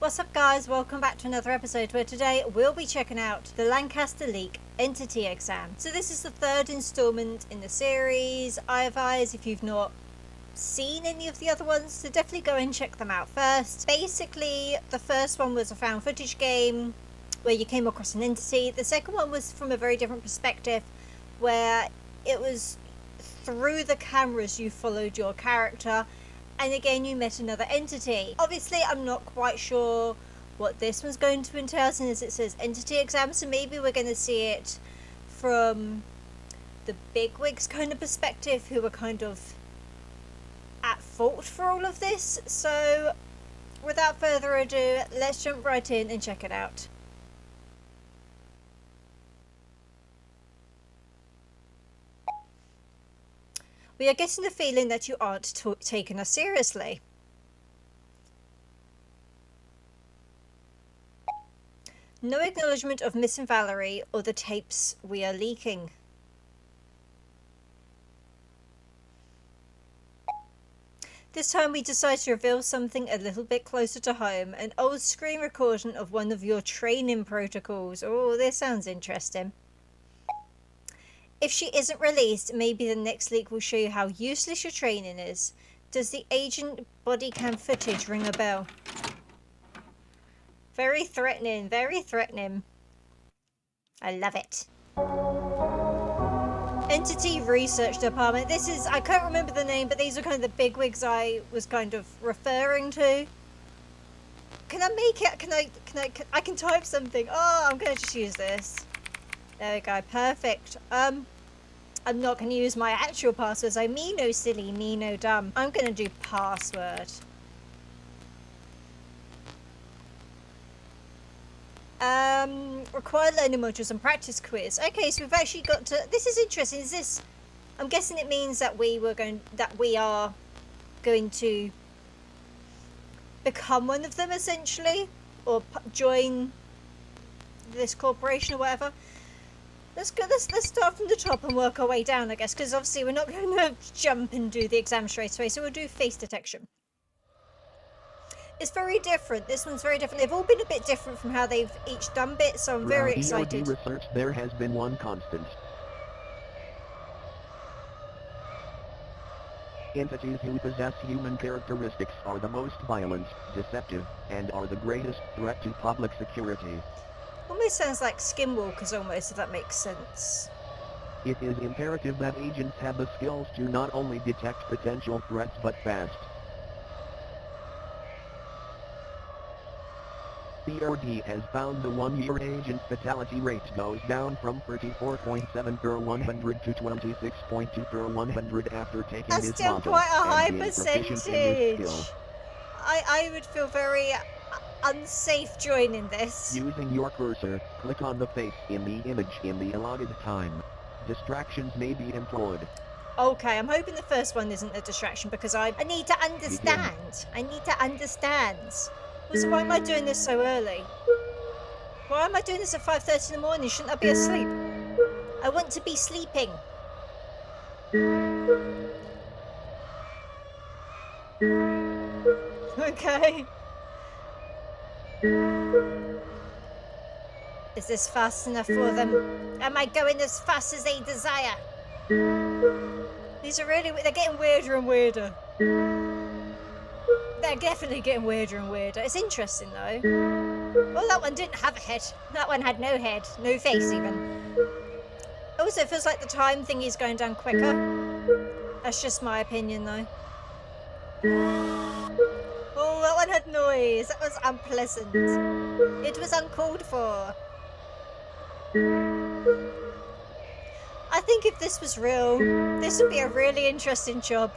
What's up guys, welcome back to another episode where today we'll be checking out the Lancaster Leak Entity Exam. So this is the third installment in the series. I advise if you've not seen any of the other ones to definitely go and check them out first. Basically, the first one was a found footage game where you came across an entity. The second one was from a very different perspective where it was through the cameras you followed your character. And again, you met another entity. Obviously, I'm not quite sure what this one's going to entail, since it says entity exam, so maybe we're going to see it from the bigwigs kind of perspective, who are kind of at fault for all of this. So, without further ado, let's jump right in and check it out. We are getting the feeling that you aren't taking us seriously. No acknowledgement of missing Valerie or the tapes we are leaking. This time we decide to reveal something a little bit closer to home, an old screen recording of one of your training protocols. Oh, this sounds interesting. If she isn't released, maybe the next leak will show you how useless your training is. Does the agent body cam footage ring a bell? Very threatening, very threatening. I love it. Entity Research Department. This is, I can't remember the name, but these are kind of the bigwigs I was kind of referring to. Can I make it? I can type something. Oh, I'm going to just use this. There we go, perfect. I'm not going to use my actual password, so me no silly, me no dumb. I'm going to do password. Required learning modules and practice quiz. Okay, so we've actually got to, this is interesting. Is this, I'm guessing it means that we are going to become one of them essentially, or join this corporation or whatever. Let's start from the top and work our way down, I guess, because obviously we're not going to jump and do the exam straight away, so we'll do face detection. It's very different. This one's very different. They've all been a bit different from how they've each done bits, so I'm very excited. E.R.D. research, there has been one constant. Entities who possess human characteristics are the most violent, deceptive, and are the greatest threat to public security. Almost sounds like skinwalkers almost, if that makes sense. It is imperative that agents have the skills to not only detect potential threats but fast. E.R.D. has found the 1-year agent fatality rate goes down from 34.7 per 100 to 26.2 per 100 after taking That's this still module, quite a high and being proficient in this percentage. skill. I would feel very unsafe joining this. Using your cursor, click on the face in the image in the allotted time. Distractions may be employed. Okay, I'm hoping the first one isn't a distraction, because I need to understand. I need to understand. So why am I doing this so early? Why am I doing this at 5:30 in the morning? Shouldn't I be asleep? I want to be sleeping. Okay. Is this fast enough for them? Am I going as fast as they desire? These are really, they're getting weirder and weirder. They're definitely getting weirder and weirder. It's interesting though. Well, that one didn't have a head. That one had no head, no face even. Also, it feels like the time thing is going down quicker. That's just my opinion though. Oh, that one had noise. That was unpleasant. It was uncalled for. I think if this was real, this would be a really interesting job.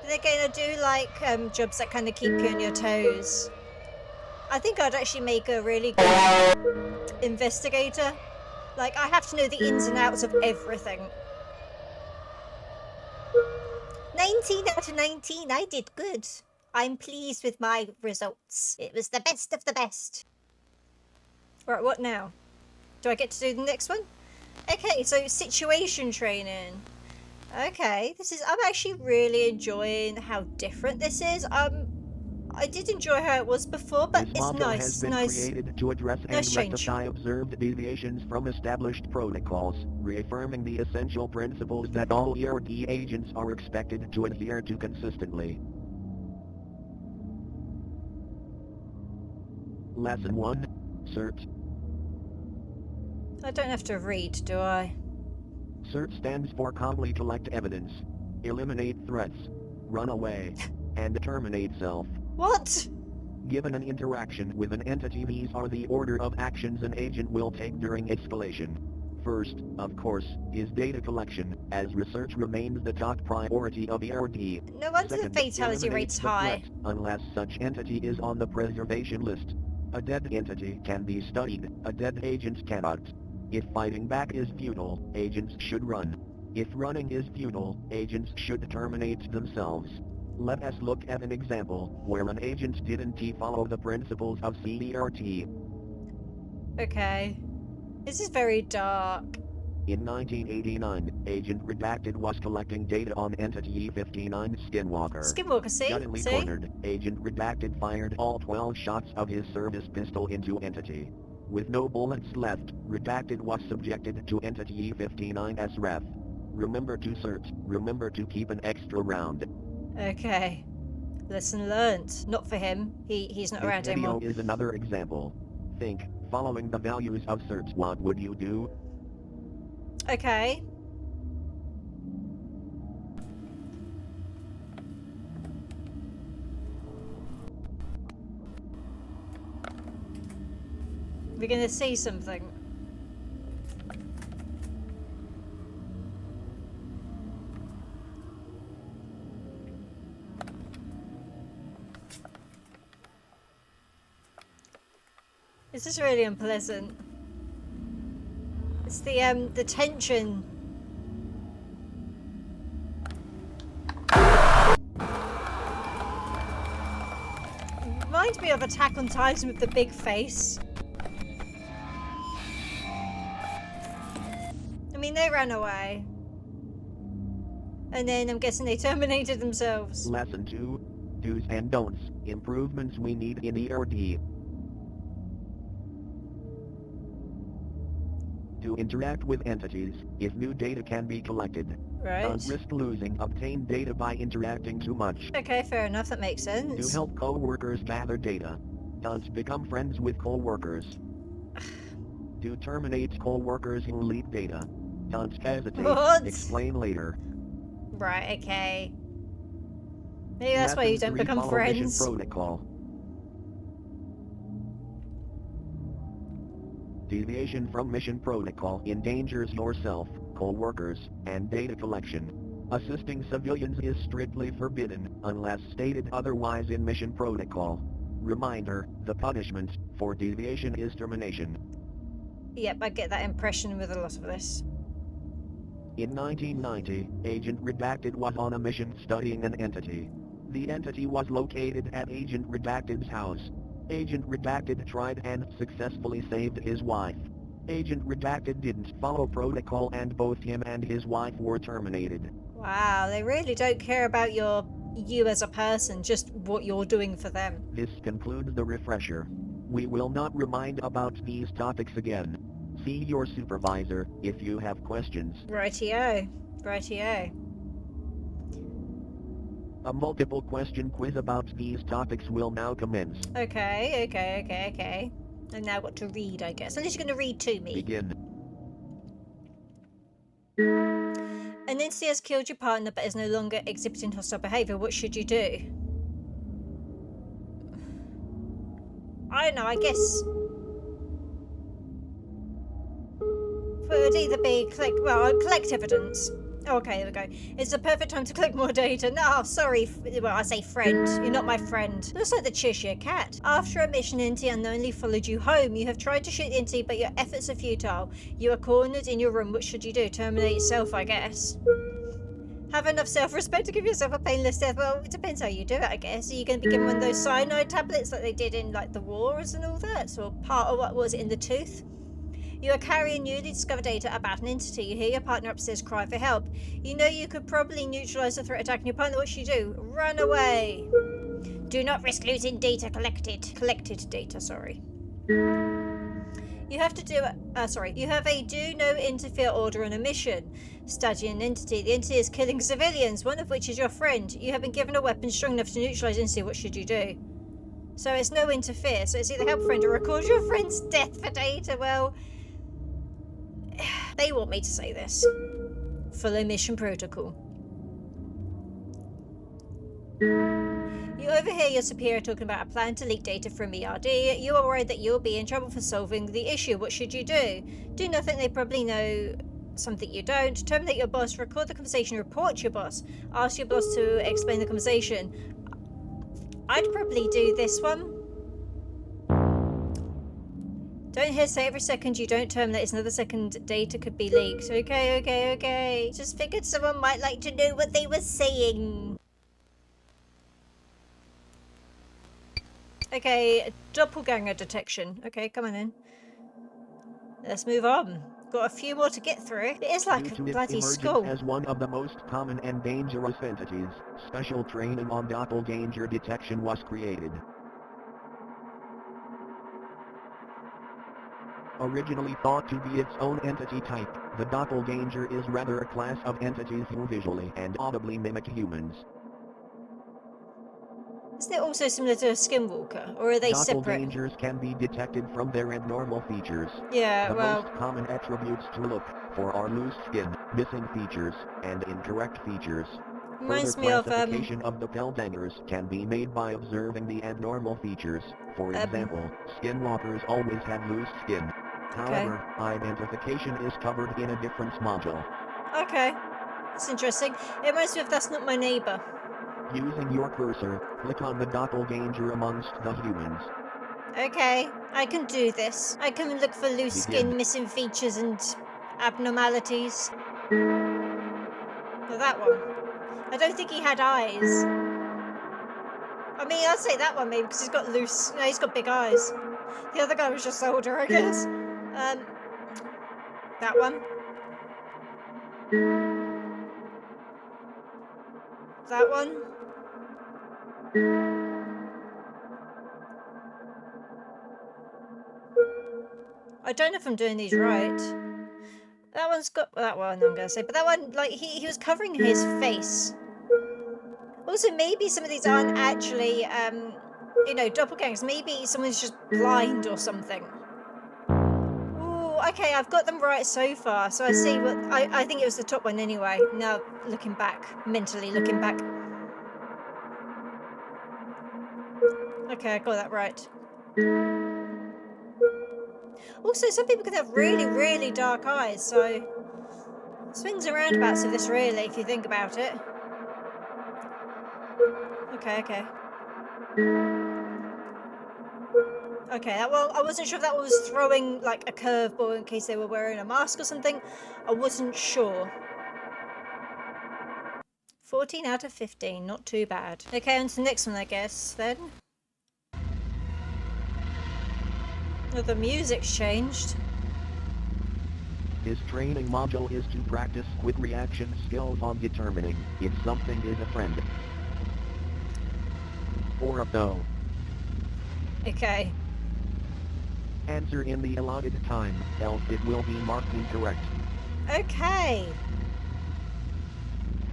They're going to do like jobs that kind of keep you on your toes. I think I'd actually make a really good investigator. Like, I have to know the ins and outs of everything. 19 out of 19, I did good. I'm pleased with my results. It was the best of the best. Right, what now? Do I get to do the next one? Okay, so situation training. Okay, I'm actually really enjoying how different this is. I did enjoy how it was before, but This it's motto nice. has been Nice. created to address and Nice change. rectify observed deviations from established protocols, reaffirming the essential principles that all E.R.D agents are expected to adhere to consistently. Lesson 1. CERT. I don't have to read, do I? CERT stands for calmly collect evidence, eliminate threats, run away, and terminate self. What? Given an interaction with an entity, these are the order of actions an agent will take during escalation. First, of course, is data collection, as research remains the top priority of E.R.D. No wonder Second, the fatality eliminate rate's the high. threat, unless such entity is on the preservation list. A dead entity can be studied, a dead agent cannot. If fighting back is futile, agents should run. If running is futile, agents should terminate themselves. Let us look at an example where an agent didn't follow the principles of CERT. Okay. This is very dark. In 1989, Agent Redacted was collecting data on Entity E59 Skinwalker. Skinwalker, see? Suddenly See? cornered, Agent Redacted fired all 12 shots of his service pistol into Entity. With no bullets left, Redacted was subjected to Entity E59's ref. Remember to search, remember to keep an extra round. Okay. Lesson learnt. Not for him. He's not around This video anymore. is another example. Think, following the values of search, what would you do? Okay. We're gonna see something. This is really unpleasant. It's the tension. Reminds me of Attack on Titan with the big face. I mean, they ran away. And then I'm guessing they terminated themselves. Lesson 2. Do's and don'ts, improvements we need in E.R.D. To interact with entities, if new data can be collected. Right. Don't risk losing obtained data by interacting too much. Okay, fair enough, that makes Do sense. help co-workers gather data. Don't become friends with co-workers. Do terminate co-workers who leak data. Don't hesitate. What? Explain later. Right, okay. Maybe that's why you Lesson don't 3, become follow friends. mission protocol. Deviation from mission protocol endangers yourself, co-workers, and data collection. Assisting civilians is strictly forbidden, unless stated otherwise in mission protocol. Reminder, the punishment for deviation is termination. Yep, I get that impression with a lot of this. In 1990, Agent Redacted was on a mission studying an entity. The entity was located at Agent Redacted's house. Agent Redacted tried and successfully saved his wife. Agent Redacted didn't follow protocol and both him and his wife were terminated. Wow, they really don't care about you as a person, just what you're doing for them. This concludes the refresher. We will not remind about these topics again. See your supervisor if you have questions. Rightio. Rightio. A multiple question quiz about these topics will now commence. Okay. I've now got to read, I guess. Unless you're going to read to me. Begin. An entity has killed your partner but is no longer exhibiting hostile behaviour. What should you do? I don't know, I guess... It would either be collect evidence. Okay, there we go. It's the perfect time to collect more data. No, sorry. Well, I say friend. You're not my friend. Looks like the Cheshire Cat. After a mission, entity unknowingly followed you home. You have tried to shoot the entity, but your efforts are futile. You are cornered in your room. What should you do? Terminate yourself, I guess. Have enough self-respect to give yourself a painless death. Well, it depends how you do it, I guess. Are you going to be given one of those cyanide tablets like they did in, like, the wars and all that? Or part of what was in the tooth? You are carrying newly discovered data about an entity. You hear your partner upstairs cry for help. You know you could probably neutralize the threat attacking your partner. What should you do? Run away. Do not risk losing data collected. Collected data, sorry. You have to do you have a do no interfere order on a mission. Study an entity. The entity is killing civilians, one of which is your friend. You have been given a weapon strong enough to neutralize the entity. What should you do? So it's no interfere. So it's either help friend or record your friend's death for data. Well, they want me to say this. Follow mission protocol. You overhear your superior talking about a plan to leak data from E.R.D. You are worried that you'll be in trouble for solving the issue. What should you do? Do nothing. They probably know something you don't. Terminate your boss. Record the conversation. Report your boss. Ask your boss to explain the conversation. I'd probably do this one. Don't hesitate. Every second you don't terminate, it's another second data could be leaked. Okay. Just figured someone might like to know what they were saying. Okay, doppelganger detection. Okay, come on in. Let's move on. Got a few more to get through. It is like a bloody school. As one of the most common and dangerous entities, special training on doppelganger detection was created. Originally thought to be its own entity type, the doppelganger is rather a class of entities who visually and audibly mimic humans. Isn't it also similar to a skinwalker, or are they separate? Doppelgangers can be detected from their abnormal features. Yeah, the well... most common attributes to look for are loose skin, missing features, and incorrect features. Reminds Further me of, classification of doppelgangers can be made by observing the abnormal features. For example, skinwalkers always have loose skin. However, identification is covered in a different module. Okay, that's interesting. It reminds me of That's Not My Neighbor. Using your cursor, click on the doppelganger amongst the humans. Okay, I can do this. I can look for loose skin, missing features, and abnormalities. Well, that one. I don't think he had eyes. I mean, I'd say that one maybe because he's got loose. No, he's got big eyes. The other guy was just older, I guess. That one. That one. I don't know if I'm doing these right. That one's got that one, I'm gonna say, but that one, like he was covering his face. Also, maybe some of these aren't actually, you know, doppelgangers. Maybe someone's just blind or something. Ooh, okay, I've got them right so far. So I see what I think it was the top one anyway. Now looking back, mentally looking back. Okay, I got that right. Also, some people can have really, really dark eyes, so swings and roundabouts of this, really, if you think about it. Okay. Okay, well, I wasn't sure if that was throwing, like, a curveball in case they were wearing a mask or something. I wasn't sure. 14 out of 15, not too bad. Okay, on to the next one, I guess, then. Oh, the music's changed. His training module is to practice quick reaction skills on determining if something is a friend or a foe. Okay. Answer in the allotted time, else it will be marked incorrect. Okay.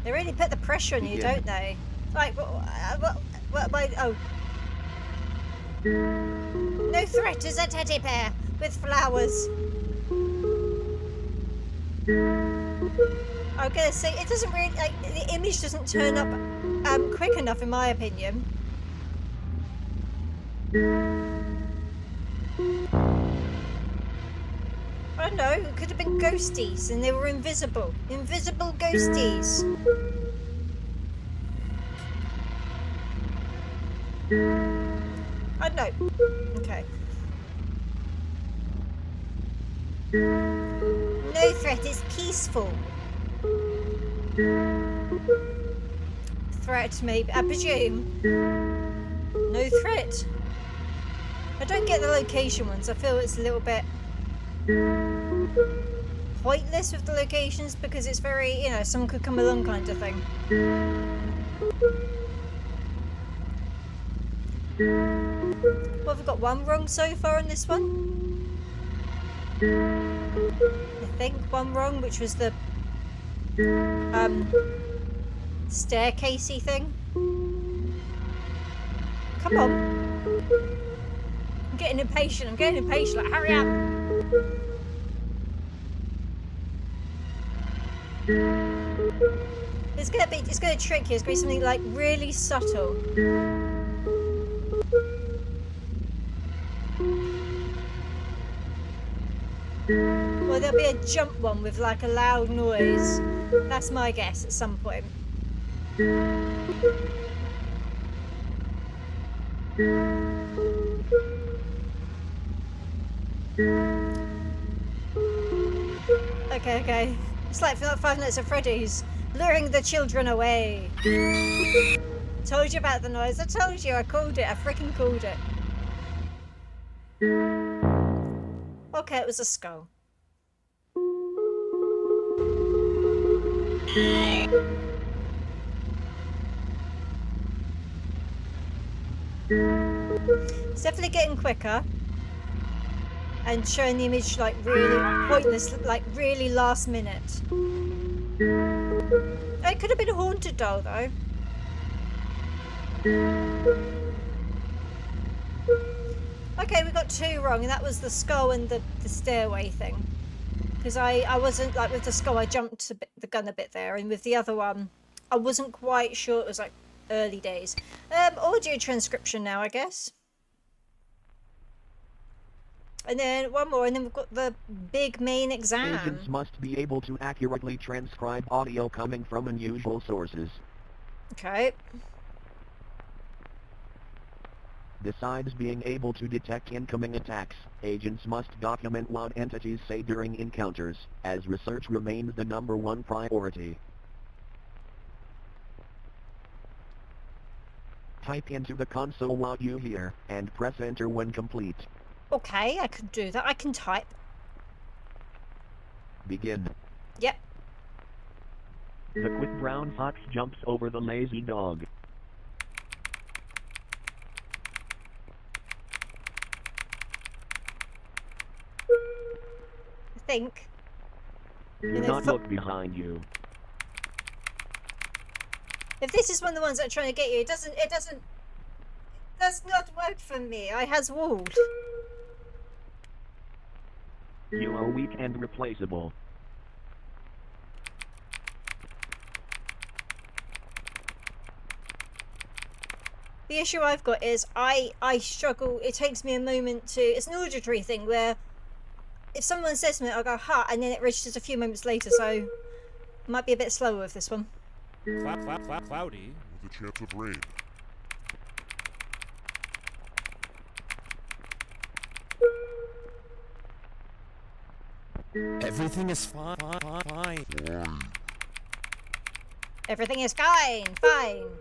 They really put the pressure on you, don't they? Like, what, oh. No threat is a teddy bear with flowers. I'm gonna say, it doesn't really, like, the image doesn't turn up quick enough, in my opinion. I don't know, it could have been ghosties and they were invisible. Invisible ghosties. I don't know. Okay. No threat is peaceful. Threat, maybe. I presume. No threat. I don't get the location ones. I feel it's a little bit pointless with the locations because it's very, you know, someone could come along kind of thing. Well, we've got one wrong so far on this one. I think one wrong, which was the staircasey thing. Come on. I'm getting impatient. Like, hurry up. It's gonna trick you. It's gonna be something like really subtle. Or there'll be a jump one with like a loud noise. That's my guess at some point. Okay. It's like Five Nights at Freddy's. Luring the children away. Told you about the noise. I told you. I called it. I freaking called it. Okay, it was a skull. It's definitely getting quicker. And showing the image like really pointless, like really last minute. It could have been a haunted doll though. Okay, we got two wrong, and that was the skull and the stairway thing. Because I wasn't, like with the skull, I jumped the gun a bit there, and with the other one, I wasn't quite sure. It was like early days. Audio transcription now, I guess. And then one more, and then we've got the big main exam. Agents must be able to accurately transcribe audio coming from unusual sources. Okay. Besides being able to detect incoming attacks, agents must document what entities say during encounters, as research remains the #1 priority. Type into the console what you hear, and press enter when complete. Okay, I could do that. I can type. Begin. Yep. The quick brown fox jumps over the lazy dog. I think. Do not look behind you. If this is one of the ones that are trying to get you, it does not work for me. I has walled. You are weak and replaceable. The issue I've got is I struggle. It takes me a moment to. It's an auditory thing where if someone says something, I'll go ha, and then it registers a few moments later. So might be a bit slower with this one. Cloudy with a chance of rain. Everything is fine. Everything is fine. Fine.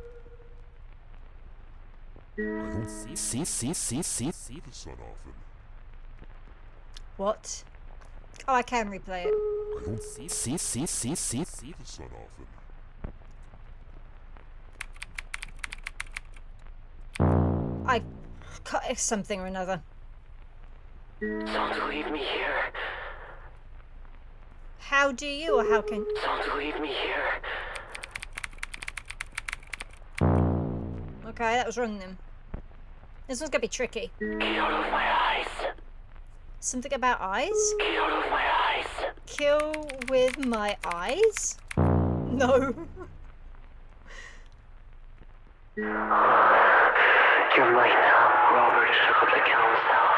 I don't see the sun often. What? Oh, I can replay it. I don't see the sun often. I cut something or another. Don't leave me here. How do you, or how can? Don't leave me here. Okay, that was wrong then. This one's gonna be tricky. Get out of my eyes. Something about eyes? Get out of my eyes. Kill with my eyes? No. You're right now. Robert shook up to kill himself.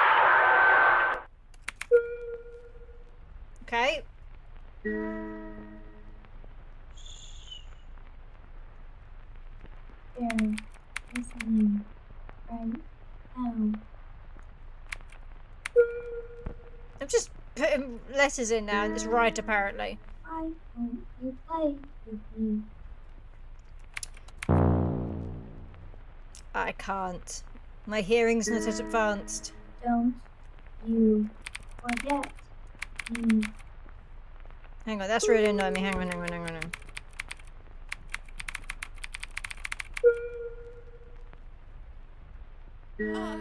Okay. They're listening right now. I'm just putting letters in now and it's right apparently. Why won't you play with me? I can't. My hearing's not as advanced. Don't you forget me. Hang on, that's really annoying me. Hang on. I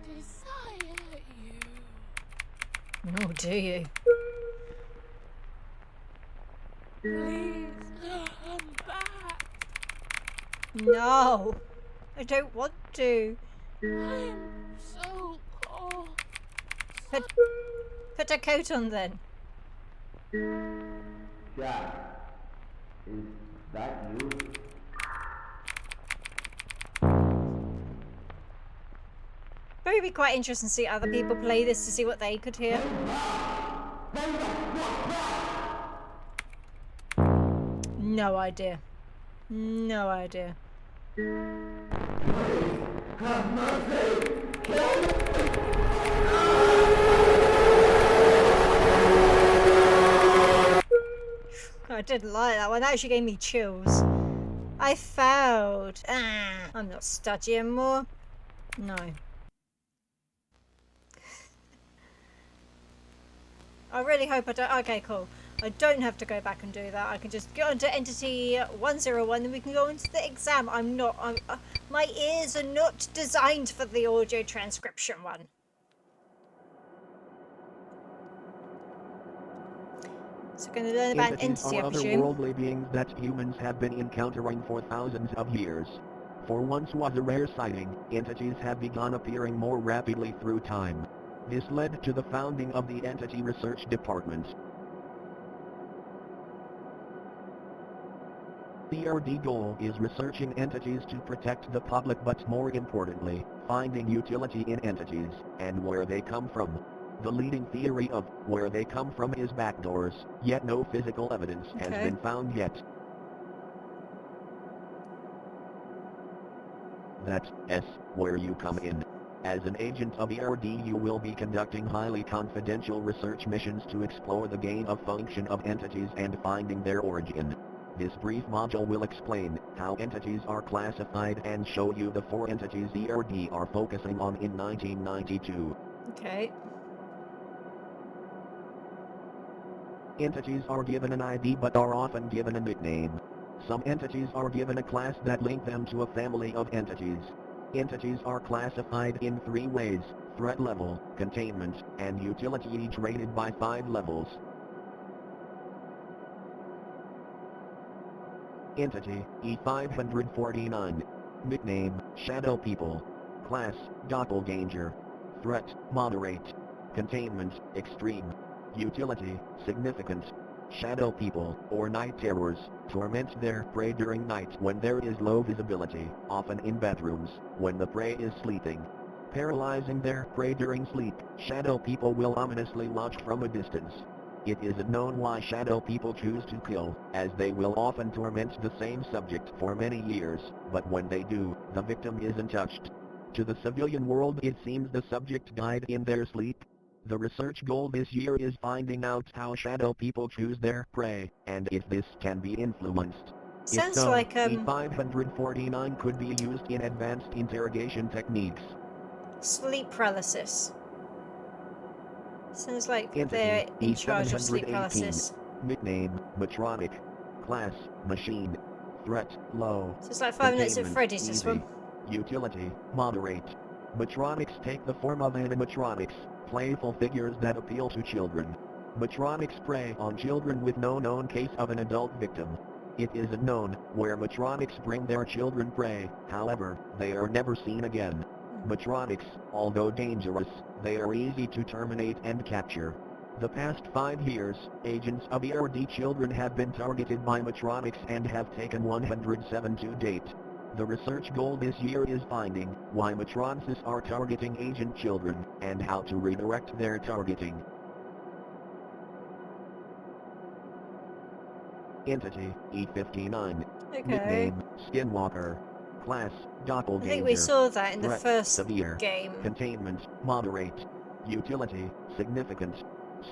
desire you. Oh, do you? Please come back. No, I don't want to. I'm so cold. Put a coat on then. Jack, is that you? It would be quite interesting to see other people play this to see what they could hear. No idea. No idea. I didn't like that one. That actually gave me chills. I failed. I'm not studying more. No. I really hope I don't. Okay, cool. I don't have to go back and do that. I can just get onto Entity 101 and we can go into the exam. My ears are not designed for the audio transcription one. So we're going to learn about an Entities entity, are I presume. otherworldly beings that humans have been encountering for thousands of years. For once was a rare sighting, entities have begun appearing more rapidly through time. This led to the founding of the Entity Research Department. The E.R.D goal is researching entities to protect the public, but more importantly, finding utility in entities, and where they come from. The leading theory of where they come from is backdoors, yet no physical evidence has been found yet. That's where you come in. As an agent of E.R.D, you will be conducting highly confidential research missions to explore the gain of function of entities and finding their origin. This brief module will explain how entities are classified and show you the 4 entities E.R.D are focusing on in 1992. Okay. Entities are given an ID but are often given a nickname. Some entities are given a class that link them to a family of entities. Entities are classified in 3 ways: threat level, containment, and utility, each rated by 5 levels. Entity, E549. Nickname, Shadow People. Class, Doppelganger. Threat, Moderate. Containment, Extreme. Utility, Significant. Shadow People, or night terrors, torment their prey during night when there is low visibility, often in bedrooms, when the prey is sleeping. Paralyzing their prey during sleep, Shadow People will ominously watch from a distance. It isn't known why Shadow People choose to kill, as they will often torment the same subject for many years, but when they do, the victim isn't touched. To the civilian world it seems the subject died in their sleep. The research goal this year is finding out how Shadow People choose their prey, and if this can be influenced. If Sounds so, like E549 could be used in advanced interrogation techniques. sleep paralysis. Sounds like Entity, they're in charge of sleep E718. paralysis. Nickname, Matronic. Class, Machine. Threat, Low. So it's like 5 Nights at Containment, Freddy's, this Easy. one. Utility, Moderate. Matronics take the form of animatronics, playful figures that appeal to children. Matronics prey on children with no known case of an adult victim. It isn't known where Matronics bring their children prey, however, they are never seen again. Matronics, although dangerous, they are easy to terminate and capture. The past 5 years, agents of E.R.D children have been targeted by Matronics and have taken 107 to date. The research goal this year is finding why Matronics are targeting agent children, and how to redirect their targeting. Entity, E59. Okay. Nickname, Skinwalker. Class, Doppelganger. I think we saw that in the Threat, first severe. game. Containment, Moderate. Utility, Significant.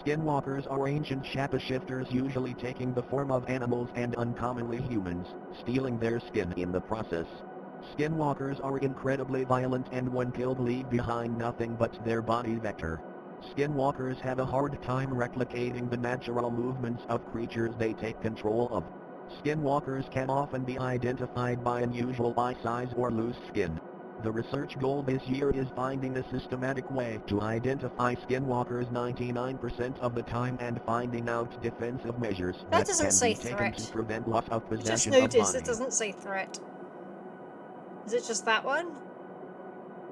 Skinwalkers are ancient shapeshifters, usually taking the form of animals and uncommonly humans, stealing their skin in the process. Skinwalkers are incredibly violent and when killed leave behind nothing but their body vector. Skinwalkers have a hard time replicating the natural movements of creatures they take control of. Skinwalkers can often be identified by unusual eye size or loose skin. The research goal this year is finding a systematic way to identify skinwalkers 99% of the time and finding out defensive measures That that doesn't can say be taken to threat. prevent loss of Just possession of noticed it body. doesn't say threat. Is it just that one?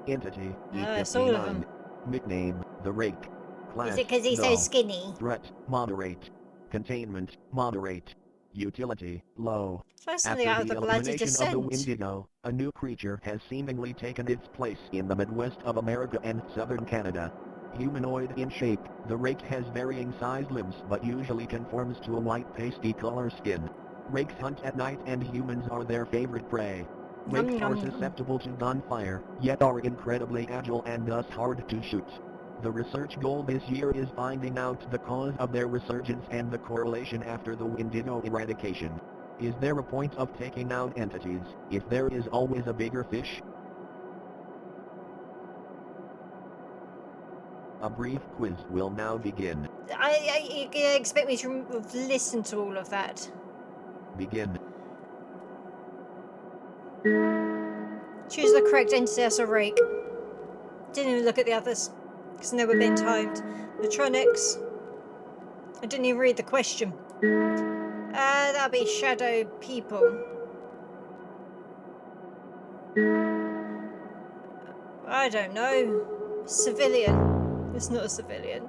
Entity, It's all of them. E59. Nickname, the Rake. Class, Is it because he's so no. skinny? Threat, moderate. Containment, moderate. Utility, low. Try something After out of the the bloody elimination of the descent. Wendigo, a new creature has seemingly taken its place in the Midwest of America and southern Canada. Humanoid in shape, the Rake has varying sized limbs but usually conforms to a white pasty color skin. Rakes hunt at night and humans are their favorite prey. Rakes Yum, are yum. susceptible to gunfire, yet are incredibly agile and thus hard to shoot. The research goal this year is finding out the cause of their resurgence and the correlation after the Wendigo eradication. Is there a point of taking out entities, if there is always a bigger fish? A brief quiz will now begin. You can expect me to listen to all of that. Begin. Choose the correct entity as a rake. Didn't even look at the others, because they were being timed. Electronics. I didn't even read the question. That'll be shadow people. I don't know. Civilian. It's not a civilian.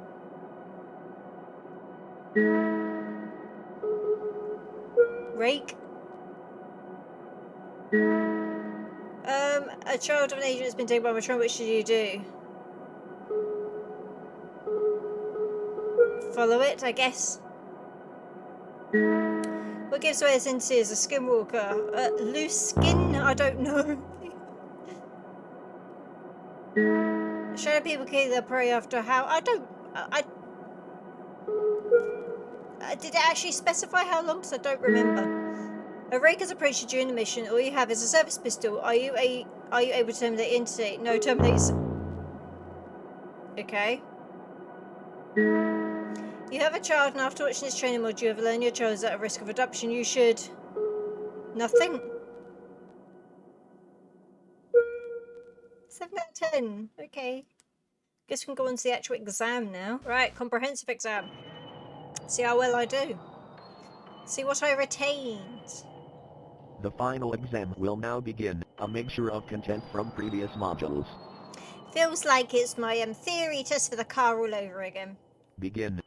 Rake. A child of an agent has been taken by Matron. What should you do? Follow it, I guess. What gives away its entity is a skinwalker? Loose skin? I don't know. Shadow people kill their prey after how? I don't. Did it actually specify how long? Because I don't remember. A rake has approached you during the mission. All you have is a service pistol. Are you able to terminate the entity? No, terminates. Okay. You have a child, and after watching this training module, you have learned your child is at a risk of adoption. You should. Nothing. 7 out of 10. Okay. Guess we can go on to the actual exam now. Right, comprehensive exam. See how well I do. See what I retained. The final exam will now begin, a mixture of content from previous modules. Feels like it's my theory test for the car all over again. Begin.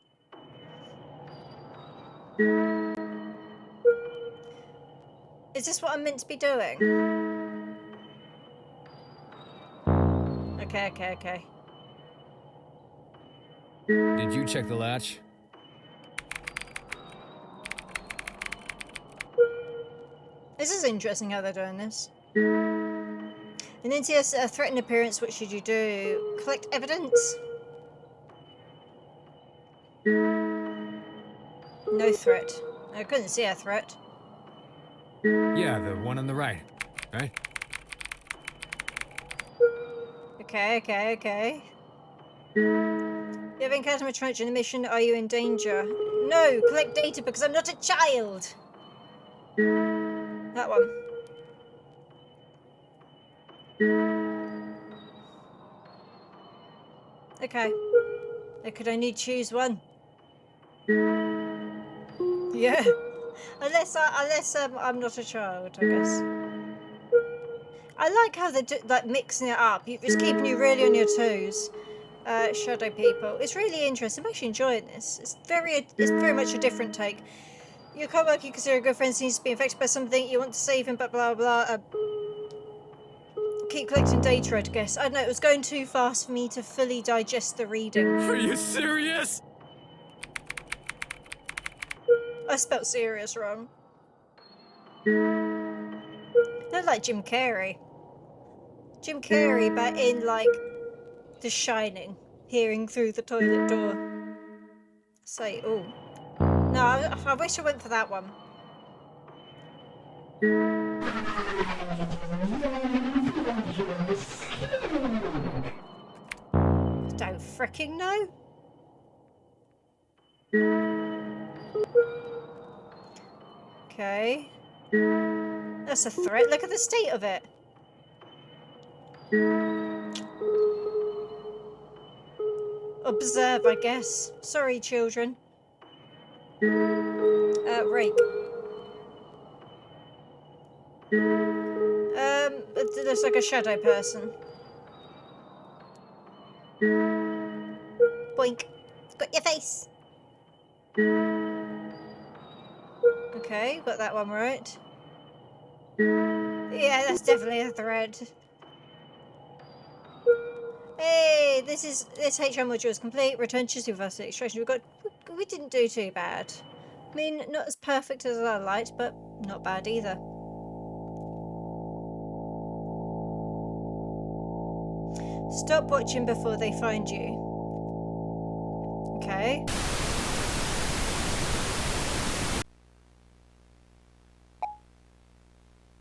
Is this what I'm meant to be doing? Okay. Did you check the latch? This is interesting how they're doing this. An entity has a threatened appearance. What should you do? Collect evidence? No threat. I couldn't see a threat. Yeah, the one on the right. Right? Okay. You have encountered a trench in the mission. Are you in danger? No! Collect data because I'm not a child! That one. Okay. I could only choose one. Yeah. Unless I'm not a child, I guess. I like how they're like mixing it up. It's keeping you really on your toes. Shadow people. It's really interesting. I'm actually enjoying this. It's very much a different take. Your co-worker you consider a good friend seems to be infected by something. You want to save him, but blah blah. Keep collecting data, I'd guess. I don't know. It was going too fast for me to fully digest the reading. Are you serious? I spelt serious wrong. They're like Jim Carrey. Jim Carrey, but in like The Shining, peering through the toilet door. Say, oh. No, I wish I went for that one. Don't fricking know. Okay. That's a threat. Look at the state of it. Observe, I guess. Sorry, children. Rake. It looks like a shadow person. Boink. Got your face. Okay, got that one right. Yeah, that's definitely a thread. Hey, this HR module is complete. Return to supervisor extraction. We didn't do too bad. I mean, not as perfect as I liked, but not bad either. Stop watching before they find you. Okay.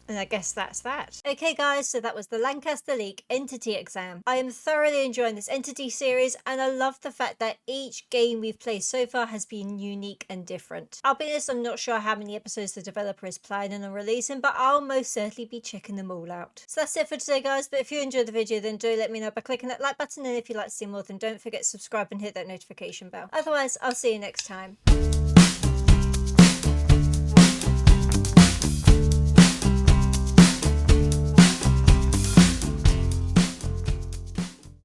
And I guess that's that. Okay guys, so that was the Lancaster Leak Entity Exam. I am thoroughly enjoying this Entity series and I love the fact that each game we've played so far has been unique and different. I'll be honest, I'm not sure how many episodes the developer is planning on releasing, but I'll most certainly be checking them all out. So that's it for today guys, but if you enjoyed the video then do let me know by clicking that like button, and if you'd like to see more then don't forget to subscribe and hit that notification bell. Otherwise, I'll see you next time.